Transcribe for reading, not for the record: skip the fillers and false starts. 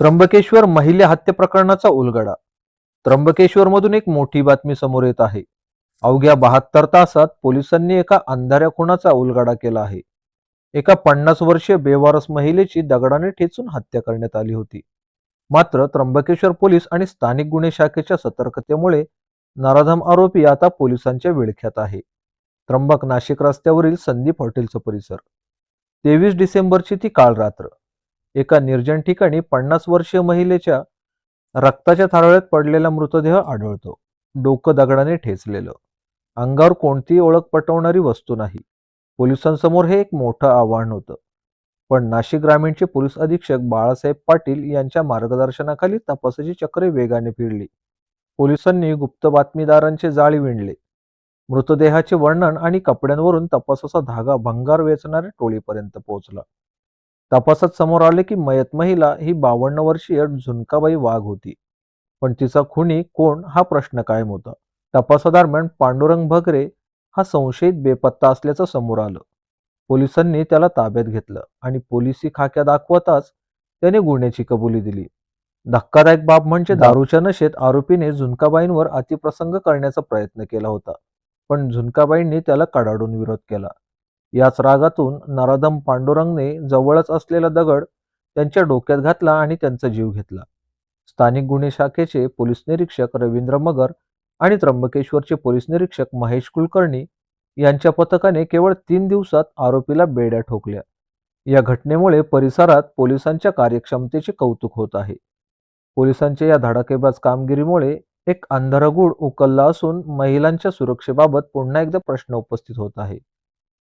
त्र्यंबकेश्वर महिला हत्या प्रकरणाचा उलगडा. त्र्यंबकेश्वरमधून एक मोठी बातमी समोर येत आहे. अवघ्या 72 तासात पोलिसांनी एका अंधाऱ्या खुनाचा उलगडा केला आहे. एका 50 वर्षीय बेवारस महिलेची दगडाने ठेचून हत्या करण्यात आली होती. मात्र त्र्यंबकेश्वर पोलीस आणि स्थानिक गुन्हे शाखेच्या सतर्कतेमुळे नराधम आरोपी आता पोलिसांच्या विळख्यात आहे. त्र्यंबक नाशिक रस्त्यावरील संदीप हॉटेलचा परिसर. 23 डिसेंबरची ती काळ रात्र. एका निर्जन ठिकाणी 50 वर्षीय महिलेच्या रक्ताच्या थारोळ्यात पडलेला मृतदेह आढळतो. डोकं दगडाने ठेचलेलं. अंगावर कोणतीही ओळख पटवणारी वस्तू नाही. पोलिसांसमोर हे एक मोठं आव्हान होतं. पण नाशिक ग्रामीणचे पोलीस अधीक्षक बाळासाहेब पाटील यांच्या मार्गदर्शनाखाली तपासाची चक्रे वेगाने फिरली. पोलिसांनी गुप्त बातमीदारांचे जाळे विणले. मृतदेहाचे वर्णन आणि कपड्यांवरून तपासाचा धागा भंगार वेचणाऱ्या टोळीपर्यंत पोहोचला. तपासात समोर आले की मयत महिला ही 52 वर्षीय झुनकाबाई वाघ होती. पण तिचा खुनी कोण हा प्रश्न कायम होता. तपासादरम्यान पांडुरंग भगरे हा संशयित बेपत्ता असल्याचं समोर आलं. पोलिसांनी त्याला ताब्यात घेतलं आणि पोलिसी खाक्या दाखवताच त्याने गुन्ह्याची कबुली दिली. धक्कादायक बाब म्हणजे दारूच्या नशेत आरोपीने झुनकाबाईंवर अतिप्रसंग करण्याचा प्रयत्न केला होता. पण झुनकाबाईंनी त्याला कडाडून विरोध केला. याच रागातून नराधम पांडुरंगने जवळच असलेला दगड त्यांच्या डोक्यात घातला आणि त्यांचा जीव घेतला. स्थानिक गुन्हे शाखेचे पोलीस निरीक्षक रवींद्र मगर आणि त्र्यंबकेश्वरचे पोलीस निरीक्षक महेश कुलकर्णी यांच्या पथकाने केवळ 3 दिवसात आरोपीला बेड्या ठोकल्या. या घटनेमुळे परिसरात पोलिसांच्या कार्यक्षमतेचे कौतुक होत आहे. पोलिसांच्या या धडाकेबाज कामगिरीमुळे एक अंधारगूढ उकलला असून महिलांच्या सुरक्षेबाबत पुन्हा एकदा प्रश्न उपस्थित होत आहे.